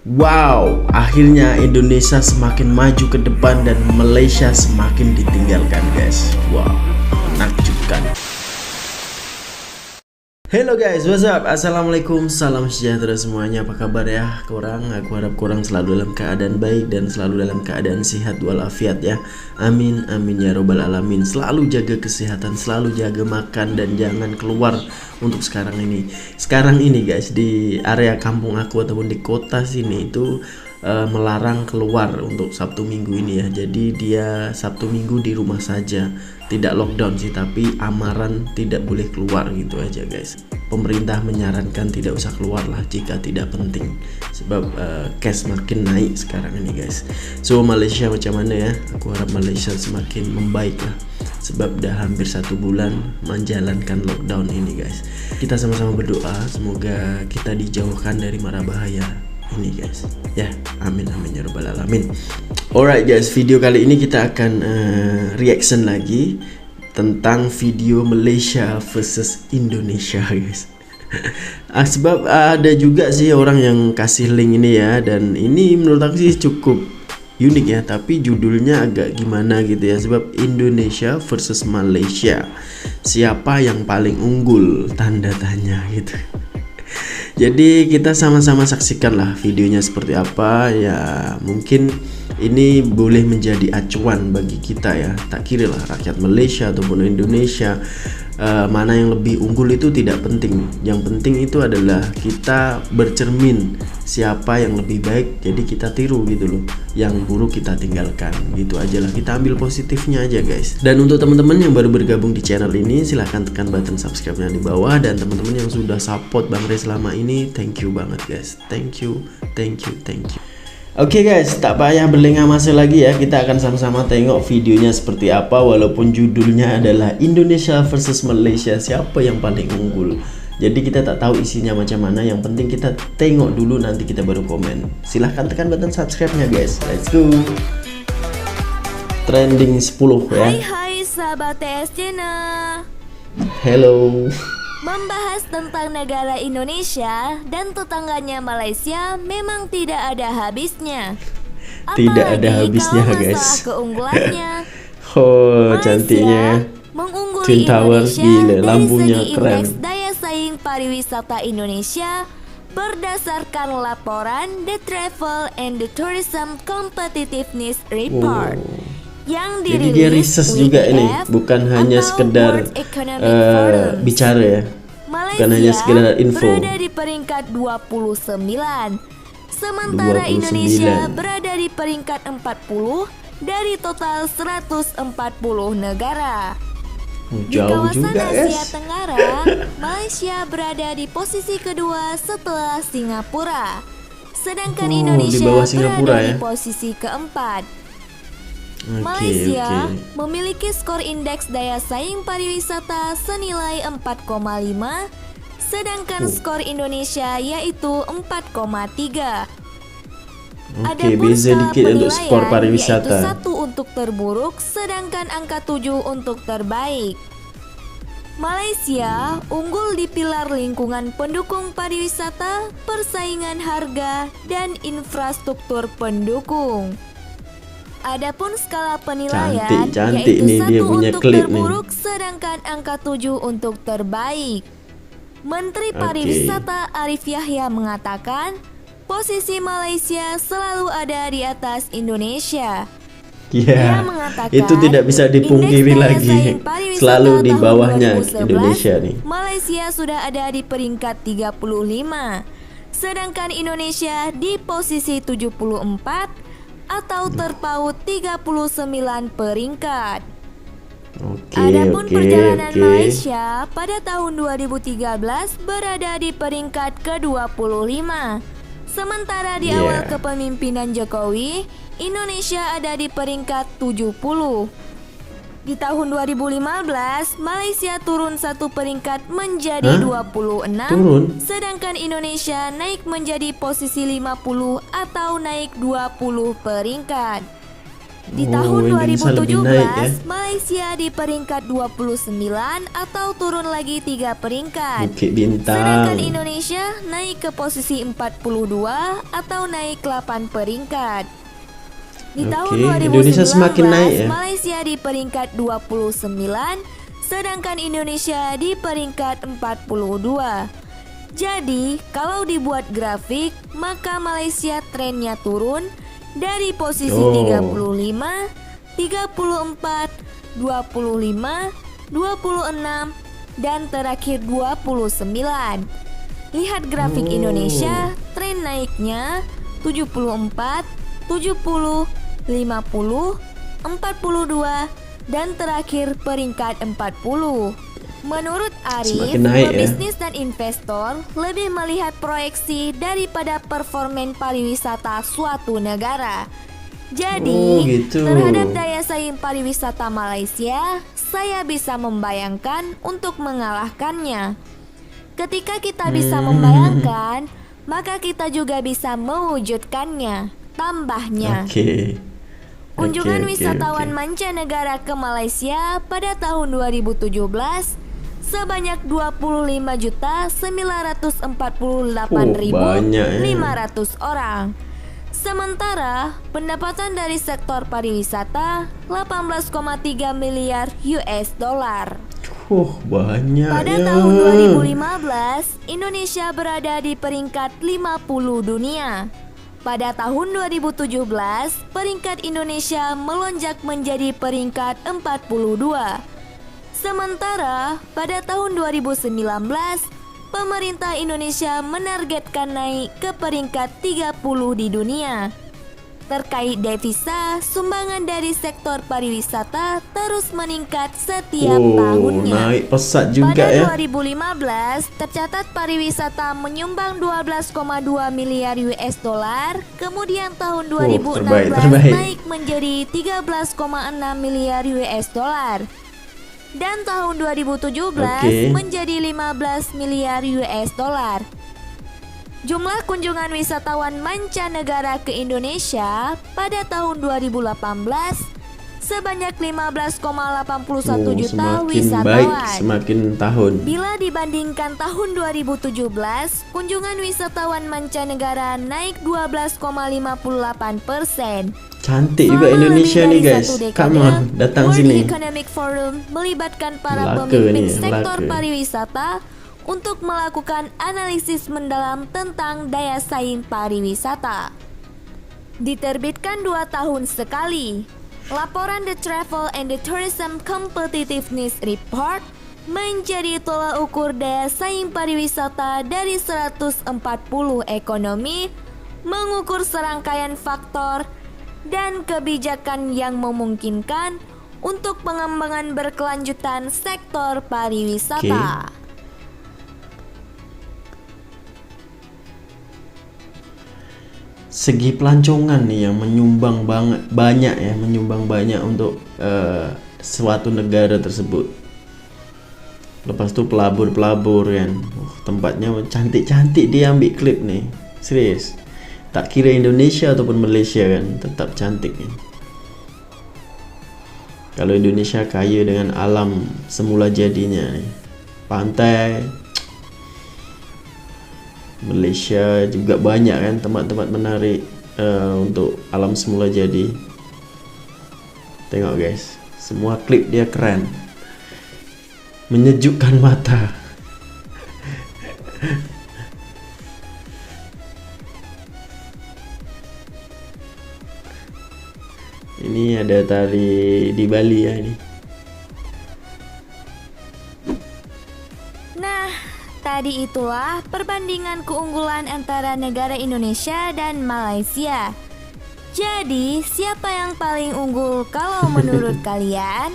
Wow, akhirnya Indonesia semakin maju ke depan dan Malaysia semakin ditinggalkan, guys. Wow, menakjubkan. Hello guys, what's up? Assalamualaikum, salam sejahtera semuanya. Apa kabar ya korang? Aku harap korang selalu dalam keadaan baik dan selalu dalam keadaan sehat walafiat ya. Amin, amin ya robbal alamin. Selalu jaga kesehatan, selalu jaga makan dan jangan keluar untuk sekarang ini. Sekarang ini guys, di area kampung aku ataupun di kota sini itu melarang keluar untuk Sabtu Minggu ini ya. Jadi dia Sabtu Minggu di rumah saja. Tidak lockdown sih, tapi amaran tidak boleh keluar gitu aja guys. Pemerintah menyarankan tidak usah keluar lah jika tidak penting, sebab case makin naik sekarang ini guys. So Malaysia macam mana ya? Aku harap Malaysia semakin membaik lah, sebab dah hampir 1 bulan menjalankan lockdown ini guys. Kita sama-sama berdoa semoga kita dijauhkan dari mara bahaya ini guys ya, amin amin ya robbal alamin. Alright guys, video kali ini kita akan reaction lagi tentang video Malaysia versus Indonesia guys. Sebab ada juga sih orang yang kasih link ini ya, dan ini menurut aku sih cukup unik ya, tapi judulnya agak gimana gitu ya. Sebab Indonesia versus Malaysia, siapa yang paling unggul, tanda tanya gitu. Jadi kita sama-sama saksikan lah videonya seperti apa ya. Mungkin ini boleh menjadi acuan bagi kita ya. Tak kira lah rakyat Malaysia ataupun Indonesia, mana yang lebih unggul itu tidak penting. Yang penting itu adalah kita bercermin siapa yang lebih baik, jadi kita tiru gitu loh. Yang buruk kita tinggalkan, gitu aja lah. Kita ambil positifnya aja guys. Dan untuk teman-teman yang baru bergabung di channel ini, silahkan tekan button subscribe-nya di bawah. Dan teman-teman yang sudah support Bang Ray selama ini, thank you banget guys. Thank you, thank you, thank you. Oke guys, tak payah berlengah masa lagi ya. Kita akan sama-sama tengok videonya seperti apa. Walaupun judulnya adalah Indonesia versus Malaysia, siapa yang paling unggul. Jadi kita tak tahu isinya macam mana. Yang penting kita tengok dulu, nanti kita baru komen. Silahkan tekan button subscribe-nya guys. Let's go. Trending 10 ya. Hai sahabat TS Channel. Hello. Membahas tentang negara Indonesia dan tetangganya Malaysia memang tidak ada habisnya. Tidak ada habisnya guys. Keunggulannya. Oh, cantiknya. Mengungguli Twin Tower, Indonesia gila, dari lampunya segi keren. indeks daya saing pariwisata Indonesia berdasarkan laporan The Travel and the Tourism Competitiveness Report. Yang Jadi dia research juga ini, bukan hanya sekedar bicara ya. Bukan hanya sekedar info. Berada di peringkat 29. Sementara 29. Indonesia berada di peringkat 40 dari total 140 negara. Di Jauh kawasan juga Asia guys. Tenggara, Malaysia berada di posisi kedua setelah Singapura. Sedangkan di Indonesia bawah Singapura berada ya. di posisi keempat. Oke. Malaysia memiliki skor indeks daya saing pariwisata senilai 4,5, sedangkan skor Indonesia yaitu 4,3. Oke, beza dikit untuk skor pariwisata. Yaitu 1 untuk terburuk, sedangkan angka 7 untuk terbaik. Malaysia unggul di pilar lingkungan pendukung pariwisata, persaingan harga, dan infrastruktur pendukung. Adapun skala penilaian Cantik yaitu nih, dia 1 punya untuk klip terburuk, sedangkan angka 7 untuk terbaik. Menteri Pariwisata Arif Yahya mengatakan, posisi Malaysia selalu ada di atas Indonesia. Dia Ya, mengatakan, itu tidak bisa dipungkiri indeks daya lagi. saing pariwisata Selalu di tahun bawahnya 2011, Indonesia nih. Malaysia sudah ada di peringkat 35, sedangkan Indonesia di posisi 74 atau terpaut 39 peringkat. Adapun perjalanan Malaysia pada tahun 2013 berada di peringkat ke-25. Sementara di awal kepemimpinan Jokowi, Indonesia ada di peringkat 70. Di tahun 2015, Malaysia turun 1 peringkat menjadi 26, sedangkan Indonesia naik menjadi posisi 50 atau naik 20 peringkat. Di tahun Indonesia lebih naik ya. 2017, Malaysia di peringkat 29 atau turun lagi 3 peringkat. Bukit Bintang. Sedangkan Indonesia naik ke posisi 42 atau naik 8 peringkat. Di tahun 2019, Indonesia semakin naik ya. Malaysia di peringkat 29, sedangkan Indonesia di peringkat 42. Jadi, kalau dibuat grafik, maka Malaysia trennya turun dari posisi 35, 34, 25, 26, dan terakhir 29. Lihat grafik Indonesia, tren naiknya 74, 70, 50, 42, dan terakhir peringkat 40. Menurut Arif, Semakin naik ya. pebisnis dan investor lebih melihat proyeksi daripada performen pariwisata suatu negara. Jadi, gitu. terhadap daya saing pariwisata Malaysia, saya bisa membayangkan untuk mengalahkannya. Ketika kita bisa membayangkan, maka kita juga bisa mewujudkannya. Tambahnya, kunjungan wisatawan mancanegara ke Malaysia pada tahun 2017 sebanyak 25.948.500 orang. Sementara pendapatan dari sektor pariwisata 18,3 miliar US dollar. Banyak. Pada tahun 2015, Indonesia berada di peringkat 50 dunia. Pada tahun 2017, peringkat Indonesia melonjak menjadi peringkat 42. Sementara pada tahun 2019, pemerintah Indonesia menargetkan naik ke peringkat 30 di dunia. Terkait devisa, sumbangan dari sektor pariwisata terus meningkat setiap tahunnya. Naik pesat juga Pada ya. 2015, tercatat pariwisata menyumbang 12,2 miliar US dollar. Kemudian tahun 2016 terbaik. naik menjadi 13,6 miliar US dollar. Dan tahun 2017 menjadi 15 miliar US dollar. Jumlah kunjungan wisatawan mancanegara ke Indonesia pada tahun 2018 sebanyak 15,81 juta wisatawan. Baik semakin tahun. Bila dibandingkan tahun 2017, kunjungan wisatawan mancanegara naik 12,58%. Cantik juga Indonesia nih guys. Come on, datang World sini. Economic Forum melibatkan para Laka pemimpin nih, sektor laka. pariwisata untuk melakukan analisis mendalam tentang daya saing pariwisata. Diterbitkan 2 tahun sekali, laporan The Travel and the Tourism Competitiveness Report menjadi tolak ukur daya saing pariwisata dari 140 ekonomi, mengukur serangkaian faktor dan kebijakan yang memungkinkan untuk pengembangan berkelanjutan sektor pariwisata. Segi pelancongan nih yang menyumbang banyak untuk suatu negara tersebut. Lepas itu pelabur kan, tempatnya cantik-cantik dia ambil klip nih, serius. Tak kira Indonesia ataupun Malaysia kan, tetap cantik nih. Kalau Indonesia kaya dengan alam semula jadinya nih, pantai. Malaysia juga banyak kan tempat-tempat menarik untuk alam semula jadi. Tengok guys, semua klip dia keren, menyejukkan mata. Ini ada tari di Bali ya ini. Nah, tadi itulah perbandingan keunggulan antara negara Indonesia dan Malaysia. Jadi, siapa yang paling unggul kalau menurut kalian?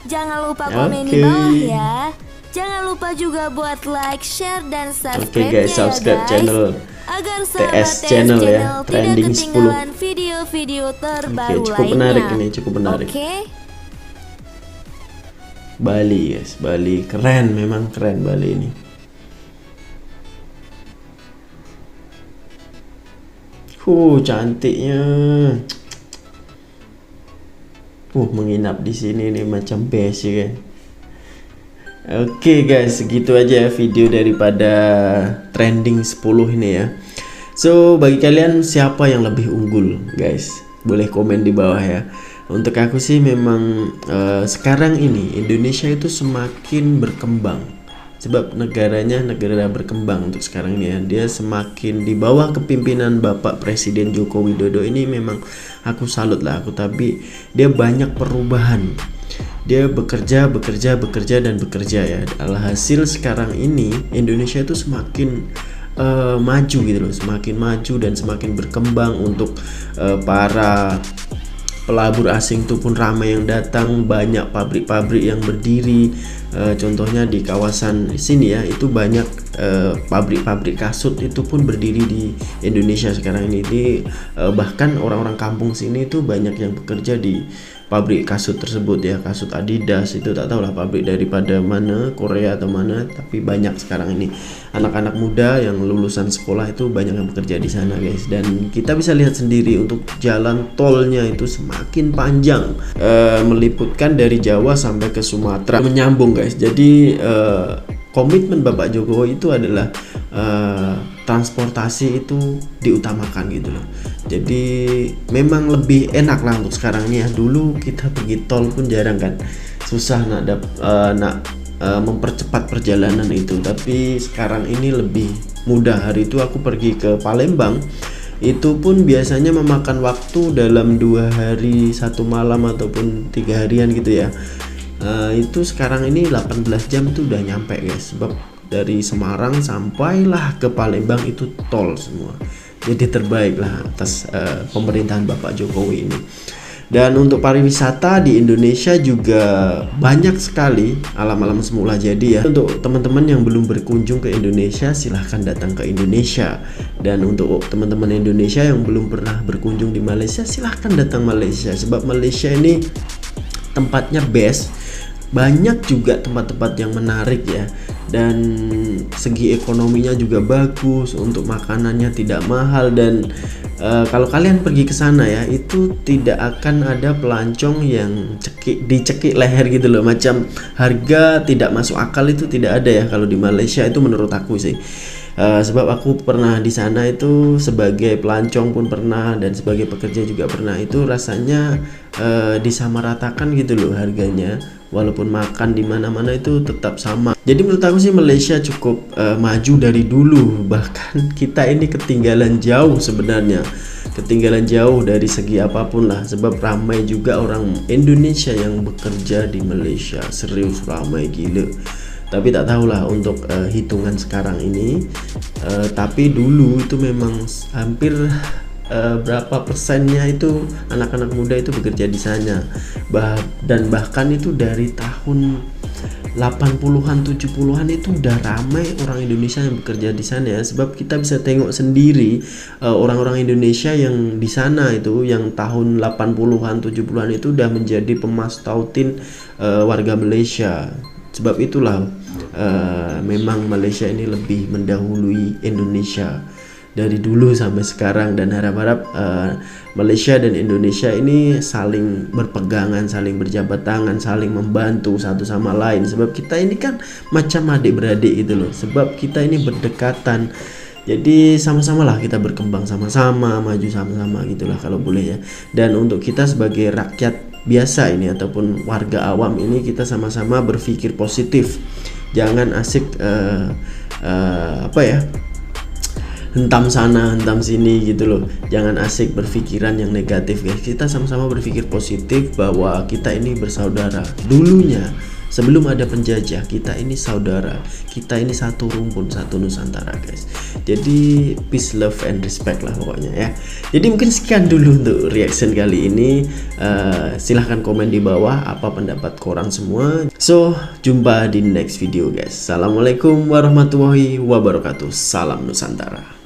Jangan lupa komen di bawah ya. Jangan lupa juga buat like, share, dan subscribe-nya guys, subscribe ya guys, channel agar TS sahabat channel ya, tidak trending 10. ketinggalan video-video terbaru cukup lainnya. menarik ini, cukup menarik. Bali guys, Bali keren, memang keren Bali ini. Cantiknya. menginap di sini nih macam base ya kan. Oke guys, segitu aja video daripada trending 10 ini ya. So bagi kalian siapa yang lebih unggul guys, boleh komen di bawah ya. Untuk aku sih memang sekarang ini Indonesia itu semakin berkembang, sebab negaranya negara berkembang untuk sekarang ini ya. Dia semakin di bawah kepimpinan Bapak Presiden Joko Widodo ini, memang aku salut lah aku, tapi dia banyak perubahan. Dia bekerja dan bekerja ya. Alhasil sekarang ini Indonesia itu semakin maju gitu loh, semakin maju dan semakin berkembang. Untuk para pelabur asing itu pun ramai yang datang, banyak pabrik-pabrik yang berdiri. Contohnya di kawasan sini ya, itu banyak pabrik-pabrik kasut itu pun berdiri di Indonesia sekarang ini. Bahkan orang-orang kampung sini itu banyak yang bekerja di pabrik kasut tersebut ya, kasut Adidas itu tak tahu lah pabrik daripada mana, Korea atau mana, tapi banyak sekarang ini anak-anak muda yang lulusan sekolah itu banyak yang bekerja di sana guys. Dan kita bisa lihat sendiri untuk jalan tolnya itu semakin panjang, meliputkan dari Jawa sampai ke Sumatera, menyambung guys. Jadi komitmen Bapak Jokowi itu adalah transportasi itu diutamakan gitu loh. Jadi memang lebih enak lah untuk sekarang ini ya. Dulu kita pergi tol pun jarang kan, susah nak mempercepat perjalanan itu, tapi sekarang ini lebih mudah. Hari itu aku pergi ke Palembang, itu pun biasanya memakan waktu dalam 2 hari 1 malam ataupun 3 harian gitu ya. Itu sekarang ini 18 jam tuh udah nyampe guys, sebab dari Semarang sampailah ke Palembang itu tol semua. Jadi terbaik lah atas pemerintahan Bapak Jokowi ini. Dan untuk pariwisata di Indonesia juga banyak sekali alam-alam semula jadi ya. Untuk teman-teman yang belum berkunjung ke Indonesia, silahkan datang ke Indonesia. Dan untuk teman-teman Indonesia yang belum pernah berkunjung di Malaysia, silahkan datang Malaysia, sebab Malaysia ini tempatnya best. Banyak juga tempat-tempat yang menarik ya, dan segi ekonominya juga bagus, untuk makanannya tidak mahal. Dan kalau kalian pergi ke sana ya, itu tidak akan ada pelancong yang dicekik leher gitu loh, macam harga tidak masuk akal itu tidak ada ya kalau di Malaysia itu menurut aku sih. Sebab aku pernah di sana itu sebagai pelancong pun pernah, dan sebagai pekerja juga pernah. Itu rasanya disamaratakan gitu loh harganya, walaupun makan di mana-mana itu tetap sama. Jadi menurut aku sih Malaysia cukup maju dari dulu. Bahkan kita ini ketinggalan jauh sebenarnya, ketinggalan jauh dari segi apapun lah, sebab ramai juga orang Indonesia yang bekerja di Malaysia, serius ramai gila. Tapi tak tahulah untuk hitungan sekarang ini. Tapi dulu itu memang hampir berapa persennya itu anak-anak muda itu bekerja di sana. Dan bahkan itu dari tahun 80-an 70-an itu udah ramai orang Indonesia yang bekerja di sana ya. Sebab kita bisa tengok sendiri orang-orang Indonesia yang di sana itu, yang tahun 80-an 70-an itu udah menjadi pemastautin warga Malaysia. Sebab itulah memang Malaysia ini lebih mendahului Indonesia dari dulu sampai sekarang. Dan harap-harap Malaysia dan Indonesia ini saling berpegangan, saling berjabat tangan, saling membantu satu sama lain. Sebab kita ini kan macam adik-beradik gitu loh, sebab kita ini berdekatan. Jadi sama-sama lah kita berkembang sama-sama, maju sama-sama gitulah kalau boleh ya. Dan untuk kita sebagai rakyat biasa ini ataupun warga awam ini, kita sama-sama berpikir positif. Jangan asik hentam sana hentam sini gitu loh. Jangan asik berpikiran yang negatif guys. Kita sama-sama berpikir positif bahwa kita ini bersaudara. Dulunya sebelum ada penjajah, kita ini saudara, kita ini satu rumpun, satu Nusantara guys. Jadi peace, love, and respect lah pokoknya ya. Jadi mungkin sekian dulu untuk reaction kali ini. Silahkan komen di bawah apa pendapat korang semua. So jumpa di next video guys. Assalamualaikum warahmatullahi wabarakatuh. Salam Nusantara.